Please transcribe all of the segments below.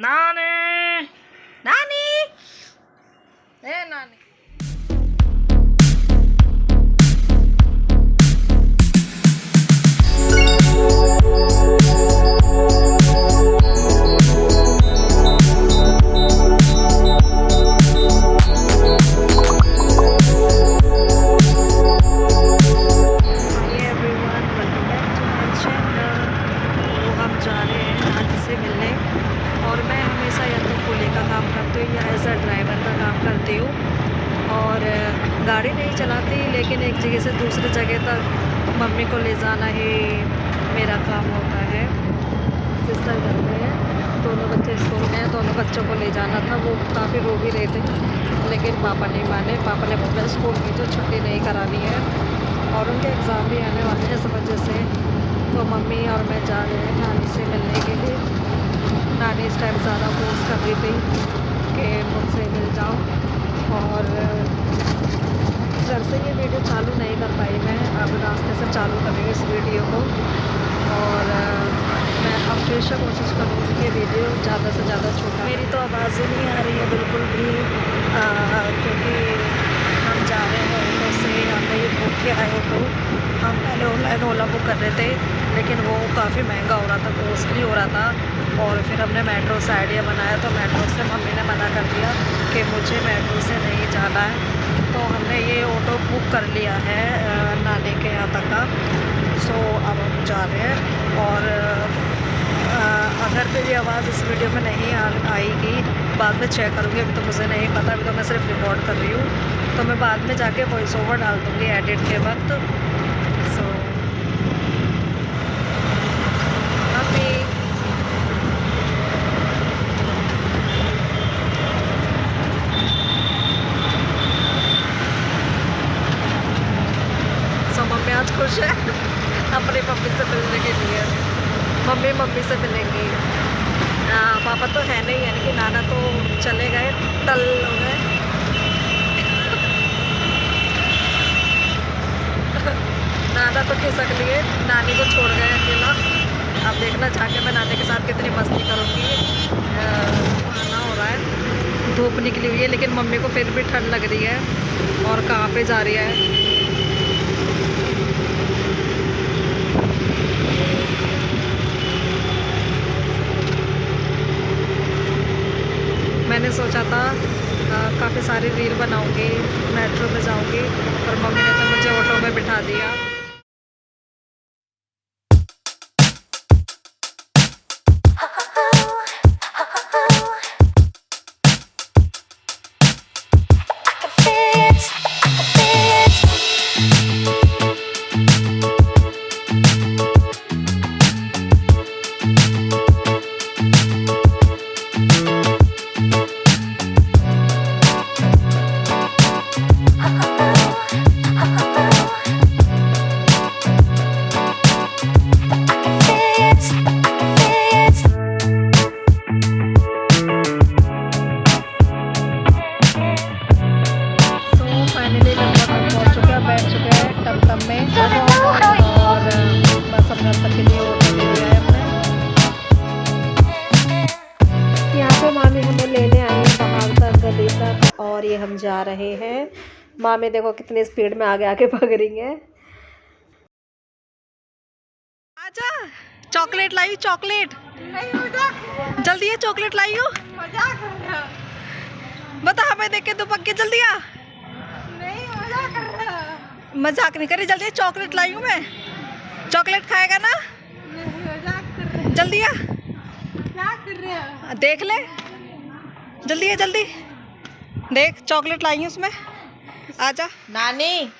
नानी नानी ए नानी। और मैं हमेशा या तो कूली का काम करती हूँ या एज अ ड्राइवर का काम करती हूँ। और गाड़ी नहीं चलाती, लेकिन एक जगह से दूसरी जगह तक मम्मी को ले जाना ही मेरा काम होता है। सिस्टर घर में है, दोनों बच्चे स्कूल में हैं, दोनों बच्चों को ले जाना था। वो काफ़ी रो भी रहे थे, लेकिन पापा नहीं माने। पापा ने बोला स्कूल की जो छुट्टी नहीं करानी है और उनके एग्ज़ाम भी आने वाले हैं, इस वजह से तो मम्मी और मैं जा रहे हैं नानी से मिलने के लिए। नानी इस टाइम ज़्यादा फोर्स कर रही थी कि मुझसे मिल जाओ, और घर से ये वीडियो चालू नहीं कर पाई मैं। अब रास्ते से चालू कर रही हूँ इस वीडियो को, और मैं अब फिर से कोशिश करूँगी कि वीडियो ज़्यादा से ज़्यादा छोटा। मेरी तो आवाज़ ही नहीं आ रही है बिल्कुल भी, क्योंकि हम जा रहे हैं ऑटो से। हमने ये बुक किया है ऑटो। हम पहले ऑनलाइन ओला बुक कर रहे थे, लेकिन वो काफ़ी महंगा हो रहा था, कॉस्टली हो रहा था। और फिर हमने मेट्रो से आइडिया बनाया, तो मेट्रो से मम्मी ने मना कर दिया कि मुझे मेट्रो से नहीं जाना है। तो हमने ये ऑटो बुक कर लिया है नानी के यहाँ तक का। सो अब हम जा रहे हैं, और अगर मेरी आवाज़ इस वीडियो में नहीं आएगी, बाद में चेक करूँगी। अभी तो मुझे नहीं पता, अभी तो मैं सिर्फ रिकॉर्ड कर रही हूँ। तो मैं बाद में जाके वॉइस ओवर डाल दूँगी एडिट के वक्त। सो अभी मम्मी आज खुश है अपनी मम्मी से मिलने के लिए। मम्मी से मिलेंगी। पापा तो है नहीं, यानी कि नाना तो चले गए, टल हो गए। नाना तो खिसक लिए, नानी को छोड़ गए अकेला। अब देखना जाके मैं नानी के साथ कितनी मस्ती करूँगी। आना हो रहा है, धूप निकली हुई है, लेकिन मम्मी को फिर भी ठंड लग रही है। और कहाँ पे जा रही है? मैंने सोचा था काफ़ी सारी रील बनाऊंगी, मेट्रो में जाऊंगी, और मम्मी ने तो मुझे ऑटो में बिठा दिया। मामी हमें लेने आए हैं बाहर तक, गली तक, और ये हम जा रहे हैं। मामी देखो कितनी स्पीड में आगे आगे भाग रही है। आजा, चॉकलेट लाई, चॉकलेट जल्दी है, चॉकलेट लाई हो। बता हमें देख के तू पक्की जल्दी आ। नहीं मजाक कर रहा, मजाक नहीं कर रही, जल्दी चॉकलेट लाई हूँ मैं। चॉकलेट खाएगा ना? नहीं मजाक कर रहा, जल्दी आ। क्या कर रहे हो? देख ले, जल्दी है, जल्दी देख, चॉकलेट लाई हूँ उसमें। आजा नानी,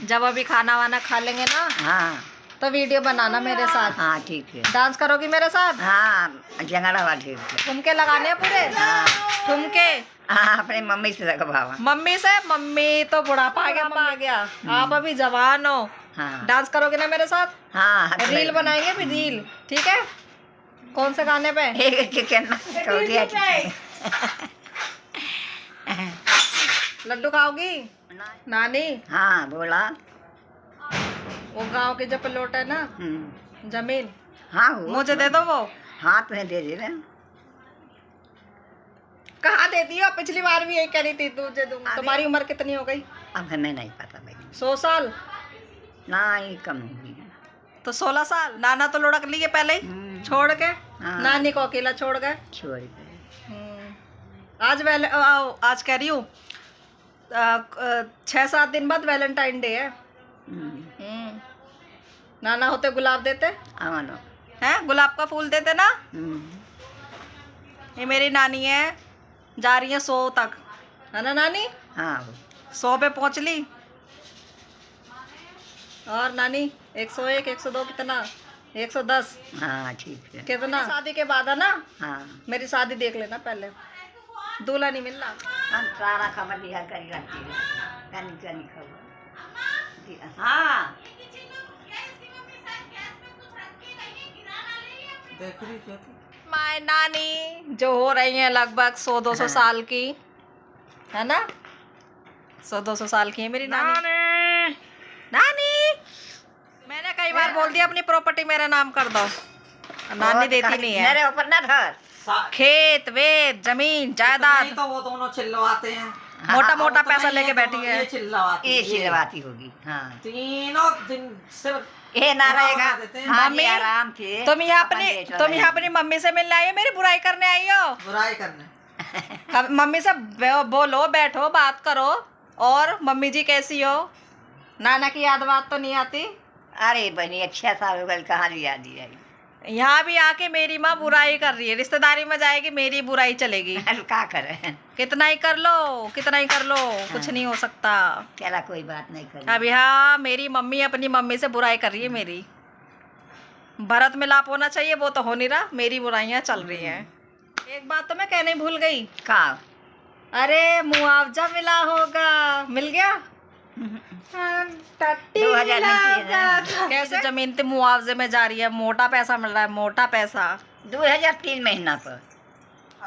जब अभी खाना वाना खा लेंगे ना, हाँ, तो वीडियो बनाना मेरे साथ। हाँ ठीक है। डांस करोगी मेरे साथ? हाँ, जंगड़ा वाली ठुमके लगाने हैं पूरे। हाँ। ठुमके हाँ, अपनी मम्मी से लगवावा। मम्मी से? मम्मी तो बुढ़ापा आ गया, आ गया। आप अभी जवान हो। हाँ। डांस करोगे ना मेरे साथ? हाँ। रील बनाएंगे भी, रील, ठीक है? कौन से गाने पे? लड्डू खाओगी नानी? हाँ बोला। वो गांव के जो प्लॉट है ना, जमीन, हाँ मुझे दे दो वो। हाँ तुम्हें दे दे रहे। देती हो, पिछली बार भी यही कह रही थी तुझे दूंगा। तुम्हारी उम्र कितनी हो गई? अब हमें नहीं पता भाई। 100 साल? नहीं, कम होगी। तो 16 साल। नाना तो लुढ़क लिए पहले ही छोड़ के। हाँ। नानी को अकेला छोड़ गए। छोड़ गए। आज कह रही हूँ 6-7 दिन बाद वैलेंटाइन डे है। नाना होते गुलाब देते हैं, गुलाब का फूल देते ना। ये मेरी नानी है, जा रही है 100 तक, है ना नानी? हाँ 100 पे पहुँच ली। और नानी 101, 102 कितना? 110। हाँ ठीक है। कितना? शादी के बाद है ना? हाँ मेरी शादी देख लेना पहले, दूल्हा नहीं मिल रहा। हम सारा खबर दिया करी रहती है। खबर हाँ माय नानी जो हो रही है लगभग 100-200 साल की, है ना? 100-200 साल की है मेरी नानी। नानी मैंने कई बार बोल दिया अपनी प्रॉपर्टी मेरा नाम कर दो, नानी देती नहीं है। मेरे ऊपर ना धर। खेत वेत जमीन जायदाद तो वो दोनों चिल्लवाते हैं। मोटा मोटा तो पैसा नहीं लेके है, बैठी है। ये चिल्लवाती ये है। चिल्लवाती होगी। हाँ तीनों दिन सिर्फ ये ना रहेगा। देते हैं। हाँ, मम्मी, आराम से तुम यहाँ अपन अपनी देख तुम रहे यहाँ हैं। अपनी मम्मी से मिलने आई हो, मेरी बुराई करने आई हो? बुराई करने। अब मम्मी से बोलो, बैठो, बात करो। और मम्मी जी कैसी हो? नाना की याद बात तो नहीं आती? अरे बनी 6 साल हो गए, कहाँ लिया दिया। यहाँ भी आके मेरी माँ बुराई कर रही है, रिश्तेदारी में जाएगी मेरी बुराई चलेगी। क्या करे, कितना ही कर लो, कितना ही कर लो, कुछ नहीं हो सकता। चला कोई बात नहीं करी। अब यहाँ मेरी मम्मी अपनी मम्मी से बुराई कर रही है मेरी। भरत मिलाप होना चाहिए, वो तो हो नहीं रहा, मेरी बुराइयाँ चल रही हैं। एक बात तो मैं कहने भूल गई। का? अरे मुआवजा मिला होगा, मिल गया? 2000 नहीं किए कैसे जमीन पे मुआवजे में जा रही है? मोटा पैसा मिल रहा है, मोटा पैसा। 2003 महीना पर।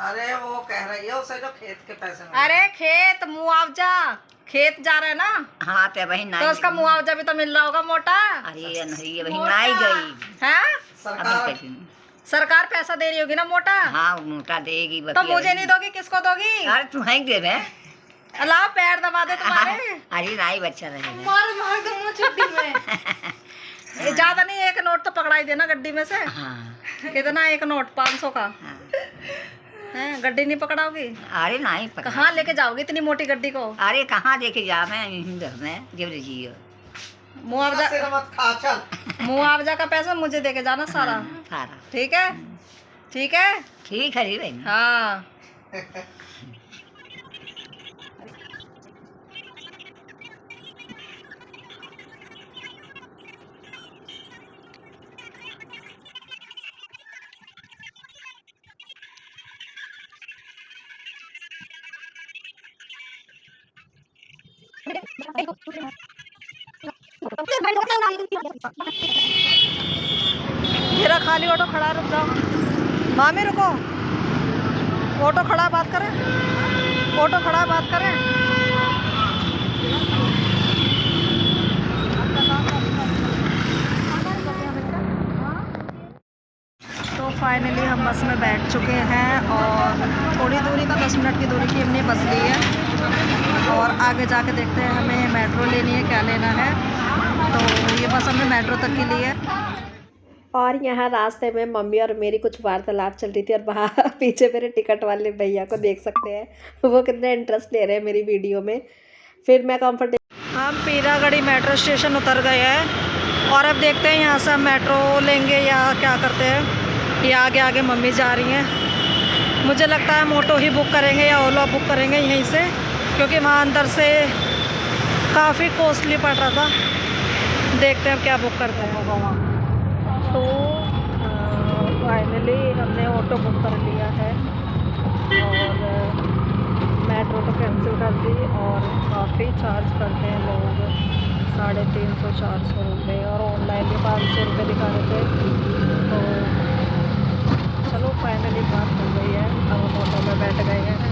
अरे वो कह रही है उसे जो खेत के पैसे मिले। अरे खेत मुआवजा, खेत जा रहा है ना, हाँ तो वही तो उसका मुआवजा भी तो मिल रहा होगा मोटा। अरे नहीं वही नहीं गई है सरकार सरकार पैसा दे रही होगी ना मोटा। हाँ मोटा देगी। तो मुझे नहीं दोगी, किसको दोगी? अरे तू है दे रहे। अल्लाह पैर दबा दे तुम्हारे। अरे नहीं बच्चा रहेगा। मार दूंगा चड्डी में। ज्यादा नहीं, एक नोट तो पकड़ाई देना गड्डी में से। हाँ कितना एक नोट? 500 का हाँ। है? गड्डी नहीं पकड़ाओगी? अरे नहीं पकड़ा। कहाँ लेके जाओगी इतनी मोटी गड्डी को? अरे कहाँ देखे जा मैं जब जियो। मुआवजा, सिर मत खा चल। मुआवजा का पैसा मुझे देके जाना सारा। सारा ठीक है, ठीक है। ठीक है रे बहन। हाँ मेरा खाली ऑटो खड़ा है, रुक जाओ। मामी रुको, ऑटो खड़ा है, बात करें। ऑटो खड़ा है, बात करें। तो फाइनली हम बस में बैठ चुके हैं और थोड़ी दूरी का 10 मिनट की दूरी की हमने बस ली है और आगे जाके देखते हैं हमें मेट्रो लेनी है, क्या लेना है। तो ये बस हमने मेट्रो तक की ली है। और यहाँ रास्ते में मम्मी और मेरी कुछ वार्तालाप चल रही थी और वहाँ पीछे मेरे टिकट वाले भैया को देख सकते हैं, वो कितने इंटरेस्ट ले रहे हैं मेरी वीडियो में। फिर मैं कंफर्टेबल, हम पीरागढ़ी मेट्रो स्टेशन उतर गए हैं और अब देखते हैं यहाँ से हम मेट्रो लेंगे या क्या करते हैं। ये आगे आगे मम्मी जा रही हैं। मुझे लगता है हम ऑटो ही बुक करेंगे या ओला बुक करेंगे यहीं से, क्योंकि वहाँ अंदर से काफ़ी कॉस्टली पड़ रहा था। देखते हैं अब क्या बुक करते हैं वहाँ। तो फाइनली हमने ऑटो बुक कर लिया है और मेट्रो तो कैंसिल कर दी और काफ़ी चार्ज करते हैं लोग, 350-400 रुपये, और ऑनलाइन भी 500 रुपये दिखा रहे थे। तो चलो फाइनली बात हो गई है, अब हम ऑटो में बैठ गए हैं।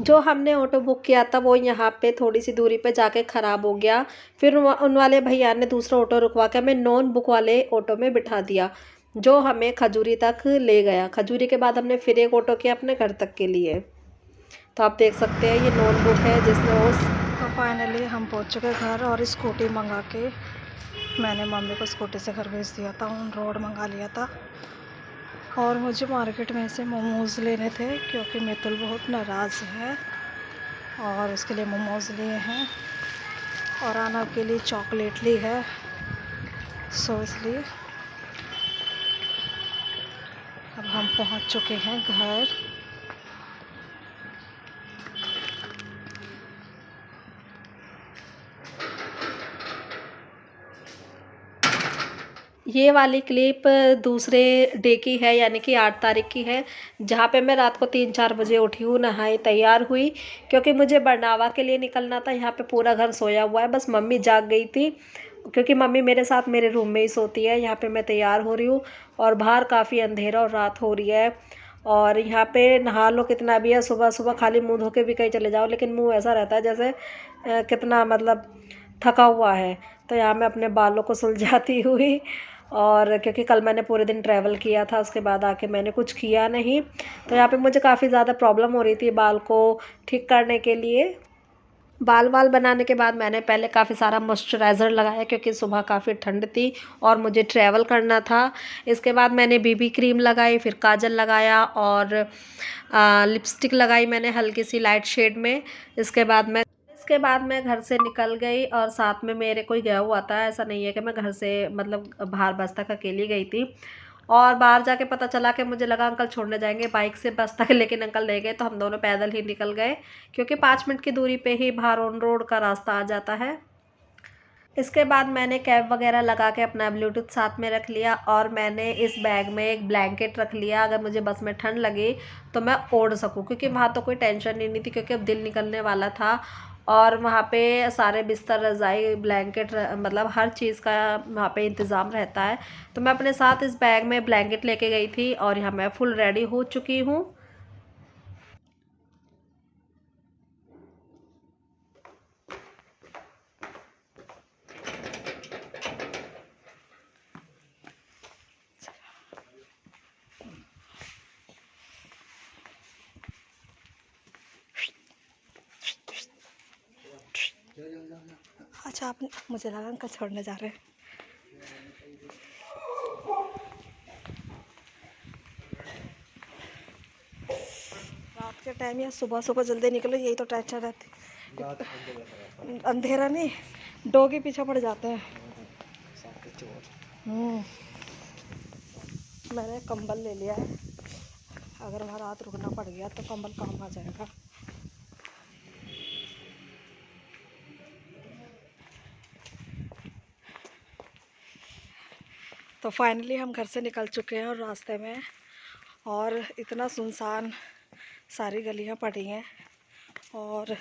जो हमने ऑटो बुक किया था वो यहाँ पे थोड़ी सी दूरी पे जाके ख़राब हो गया। फिर उन वाले भैया ने दूसरा ऑटो रुकवा के हमें नॉन बुक वाले ऑटो में बिठा दिया, जो हमें खजूरी तक ले गया। खजूरी के बाद हमने फिर एक ऑटो किया अपने घर तक के लिए। तो आप देख सकते हैं ये नॉन बुक है जिसमें उस। तो फाइनली हम पहुँच चुके घर और स्कूटी मंगा के मैंने मम्मी को स्कूटी से घर भेज दिया था, ऑन रोड मंगा लिया था। और मुझे मार्केट में से मोमोज़ लेने थे क्योंकि मितुल बहुत नाराज़ है और उसके लिए मोमोज़ लिए हैं और आनव के लिए चॉकलेट ली है। सो इसलिए अब हम पहुंच चुके हैं घर। ये वाली क्लिप दूसरे डे की है, यानी कि 8 तारीख की है, जहाँ पे मैं रात को 3-4 बजे उठी हूँ, नहाई तैयार हुई क्योंकि मुझे बरनावा के लिए निकलना था। यहाँ पे पूरा घर सोया हुआ है, बस मम्मी जाग गई थी क्योंकि मम्मी मेरे साथ मेरे रूम में ही सोती है। यहाँ पे मैं तैयार हो रही हूँ और बाहर काफ़ी अंधेरा और रात हो रही है और यहाँ पे नहा लो कितना भी है, सुबह सुबह खाली मुँह धो के भी कहीं चले जाओ लेकिन मुँह ऐसा रहता है जैसे कितना मतलब थका हुआ है। तो यहाँ मैं अपने बालों को सुलझाती हुई, और क्योंकि कल मैंने पूरे दिन ट्रैवल किया था, उसके बाद आके मैंने कुछ किया नहीं, तो यहाँ पे मुझे काफ़ी ज़्यादा प्रॉब्लम हो रही थी बाल को ठीक करने के लिए। बाल बनाने के बाद मैंने पहले काफ़ी सारा मॉइस्चराइज़र लगाया क्योंकि सुबह काफ़ी ठंड थी और मुझे ट्रैवल करना था। इसके बाद मैंने बीबी क्रीम लगाई, फिर काजल लगाया और लिपस्टिक लगाई मैंने हल्की सी लाइट शेड में। इसके बाद मैं घर से निकल गई और साथ में मेरे कोई गया हुआ था, ऐसा नहीं है कि मैं घर से मतलब बाहर बस तक अकेली गई थी। और बाहर जाके पता चला कि मुझे लगा अंकल छोड़ने जाएंगे बाइक से बस तक, लेकिन अंकल ले गए तो हम दोनों पैदल ही निकल गए क्योंकि 5 मिनट की दूरी पे ही बाहर ऑन रोड का रास्ता आ जाता है। इसके बाद मैंने कैप वगैरह लगा के अपना ब्लूटूथ साथ में रख लिया और मैंने इस बैग में एक ब्लैंकेट रख लिया, अगर मुझे बस में ठंड लगी तो मैं ओढ़ सकूं, क्योंकि वहाँ तो कोई टेंशन ही नहीं थी क्योंकि अब दिन निकलने वाला था और वहाँ पे सारे बिस्तर, रज़ाई, ब्लैंकेट मतलब हर चीज़ का वहाँ पे इंतज़ाम रहता है। तो मैं अपने साथ इस बैग में ब्लैंकेट लेके गई थी और यहाँ मैं फुल रेडी हो चुकी हूँ। अच्छा, आप मुझे लगा अंकल छोड़ने जा रहे हैं। रात के टाइम या सुबह जल्दी निकलो, यही तो टेंशन रहती। अंधेरा नहीं, डॉगी पीछे पड़ जाते हैं। मैंने कंबल ले लिया है, अगर वहाँ रात रुकना पड़ गया तो कंबल काम आ जाएगा। तो फाइनली हम घर से निकल चुके हैं और रास्ते में, और इतना सुनसान सारी गलियां पड़ी हैं और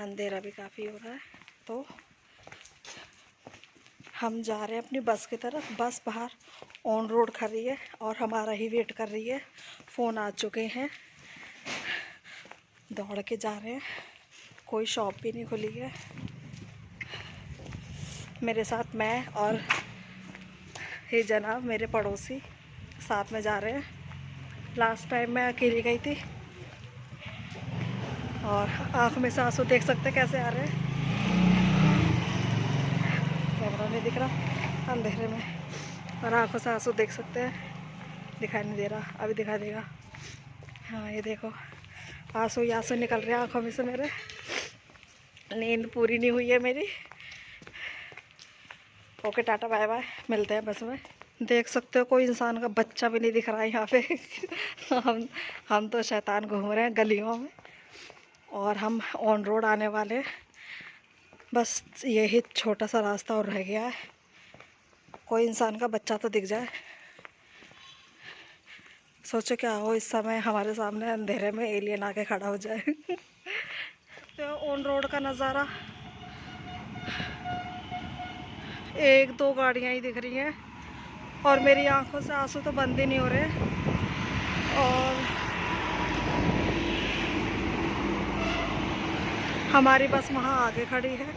अंधेरा भी काफ़ी हो रहा है। तो हम जा रहे हैं अपनी बस की तरफ। बस बाहर ऑन रोड खड़ी है और हमारा ही वेट कर रही है। फ़ोन आ चुके हैं, दौड़ के जा रहे हैं। कोई शॉप भी नहीं खुली है। मेरे साथ मैं और ये जनाब मेरे पड़ोसी साथ में जा रहे हैं। लास्ट टाइम मैं अकेली गई थी और आँख में से आंसू देख सकते कैसे आ रहे हैं। कैमरा नहीं दिख रहा अंधेरे में, और आँखों से आंसू देख सकते हैं। दिखाई नहीं दे रहा, अभी दिखाई देगा। हाँ, ये देखो आंसू ही आंसू निकल रहे हैं आँखों में से मेरे। नींद पूरी नहीं हुई है मेरी। ओके, टाटा बाय बाय, मिलते हैं बस में। देख सकते हो कोई इंसान का बच्चा भी नहीं दिख रहा है यहाँ पे। हम तो शैतान घूम रहे हैं गलियों में और हम ऑन रोड आने वाले। बस यही छोटा सा रास्ता और रह गया है। कोई इंसान का बच्चा तो दिख जाए। सोचो क्या हो इस समय हमारे सामने अंधेरे में एलियन आके खड़ा हो जाए। तो ऑन रोड का नज़ारा, 1-2 गाड़ियाँ ही दिख रही हैं और मेरी आंखों से आंसू तो बंद ही नहीं हो रहे। और हमारी बस वहाँ आगे खड़ी है।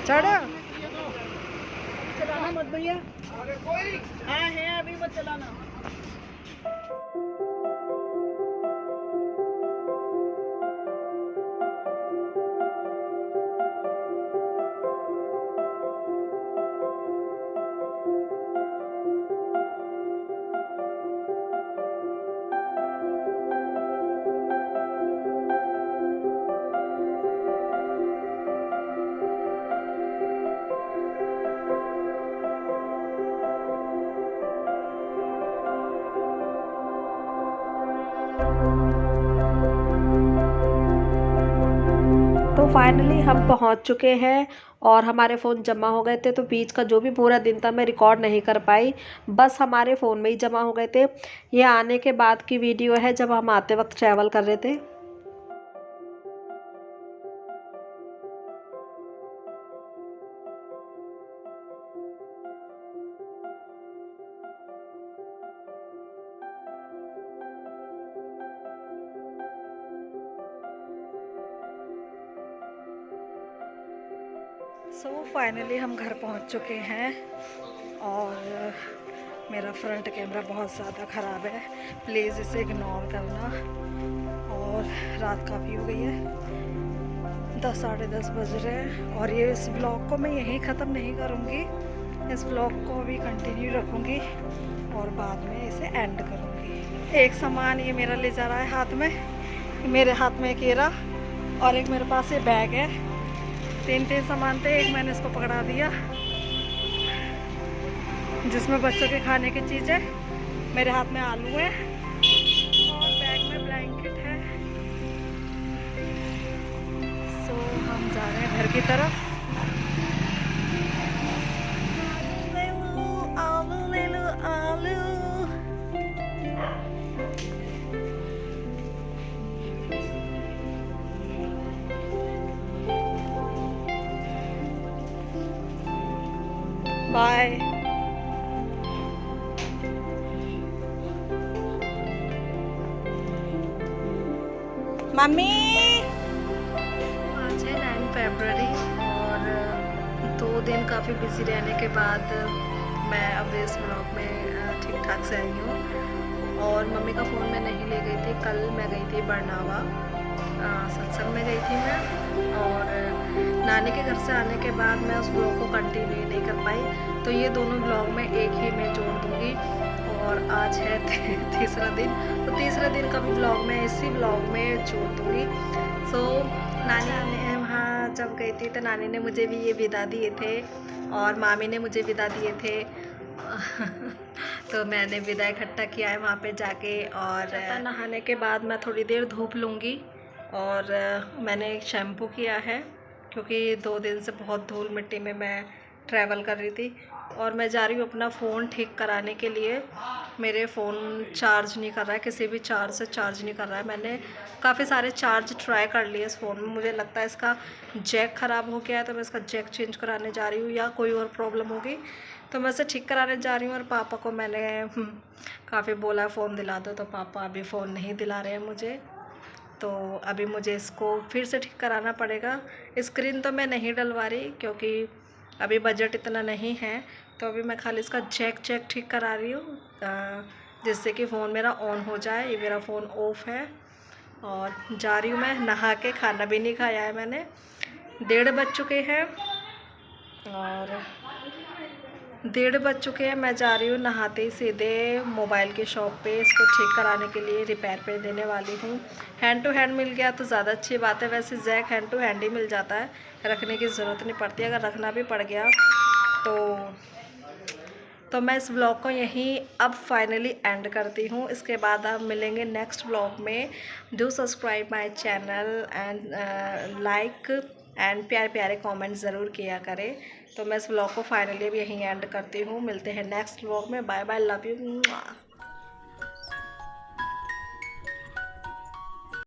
चढ़ चलाना मत भैया, हाँ है अभी मत चलाना। तो फाइनली हम पहुंच चुके हैं और हमारे फ़ोन जमा हो गए थे, तो बीच का जो भी पूरा दिन था मैं रिकॉर्ड नहीं कर पाई, बस हमारे फ़ोन में ही जमा हो गए थे। ये आने के बाद की वीडियो है जब हम आते वक्त ट्रैवल कर रहे थे। सो फाइनली हम घर पहुंच चुके हैं और मेरा फ्रंट कैमरा बहुत ज़्यादा ख़राब है, प्लीज़ इसे इग्नोर करना। और रात काफ़ी हो गई है, 10 साढ़े 10 बज रहे हैं और ये इस ब्लॉग को मैं यहीं ख़त्म नहीं करूँगी, इस ब्लॉग को भी कंटिन्यू रखूँगी और बाद में इसे एंड करूँगी। एक सामान ये मेरा ले जा रहा है हाथ में, मेरे हाथ में केरा और एक मेरे पास ये बैग है, तीन सामान थे। एक मैंने इसको पकड़ा दिया जिसमें बच्चों के खाने की चीज़ें, मेरे हाथ में आलू है और बैग में ब्लैंकेट है। सो हम जा रहे हैं घर की तरफ। आलू ले लो आलू। बाय। मम्मी आज है 9 फरवरी और 2 दिन काफ़ी बिजी रहने के बाद मैं अब इस ब्लॉग में ठीक ठाक से आई हूँ। और मम्मी का फ़ोन मैं नहीं ले गई थी, कल मैं गई थी बरनावा, सत्संग में गई थी मैं, और नानी के घर से आने के बाद मैं उस ब्लॉग को कंटिन्यू नहीं कर पाई, तो ये दोनों ब्लॉग में एक ही मैं जोड़ दूँगी। और आज है तीसरा दिन, तो तीसरे दिन का भी ब्लॉग मैं इसी ब्लॉग में जोड़ दूँगी। सो नानी ने वहाँ जब गई थी तो नानी ने मुझे भी ये विदा दिए थे और मामी ने मुझे विदा दिए थे तो मैंने विदा इकट्ठा किया है वहाँ पे जाके। और नहाने के बाद मैं थोड़ी देर धूप लूँगी और मैंने शैम्पू किया है क्योंकि 2 दिन से बहुत धूल मिट्टी में मैं ट्रैवल कर रही थी। और मैं जा रही हूँ अपना फ़ोन ठीक कराने के लिए, मेरे फ़ोन चार्ज नहीं कर रहा है, किसी भी चार्ज से चार्ज नहीं कर रहा है। मैंने काफ़ी सारे चार्ज ट्राई कर लिए इस फ़ोन में, मुझे लगता है इसका जैक ख़राब हो गया है, तो मैं इसका जैक चेंज कराने जा रही हूँ या कोई और प्रॉब्लम होगी तो मैं इसे ठीक कराने जा रही हूँ। और पापा को मैंने काफ़ी बोला फ़ोन दिला दो, तो पापा अभी फ़ोन नहीं दिला रहे हैं मुझे, तो अभी मुझे इसको फिर से ठीक कराना पड़ेगा। स्क्रीन तो मैं नहीं डलवा रही क्योंकि अभी बजट इतना नहीं है, तो अभी मैं खाली इसका जैक ठीक करा रही हूँ जिससे कि फ़ोन मेरा ऑन हो जाए। ये मेरा फ़ोन ऑफ़ है और जा रही हूँ मैं नहा के, खाना भी नहीं खाया है मैंने, 1:30 बज चुके हैं और 1:30 बज चुके हैं। मैं जा रही हूँ नहाते ही सीधे मोबाइल की शॉप पे इसको ठीक कराने के लिए, रिपेयर पे देने वाली हूँ। हैंड टू हैंड मिल गया तो ज़्यादा अच्छी बात है, वैसे जैक हैंड टू हैंड ही मिल जाता है, रखने की ज़रूरत नहीं पड़ती। अगर रखना भी पड़ गया तो मैं इस ब्लॉग को यहीं अब फाइनली एंड करती हूँ। इसके बाद आप मिलेंगे नेक्स्ट ब्लॉग में। Do subscribe my channel and like and प्यारे प्यारे कमेंट ज़रूर किया करें। तो मैं इस ब्लॉग को फाइनली अब यहीं एंड करती हूँ। मिलते हैं नेक्स्ट ब्लॉग में। Bye bye, love you.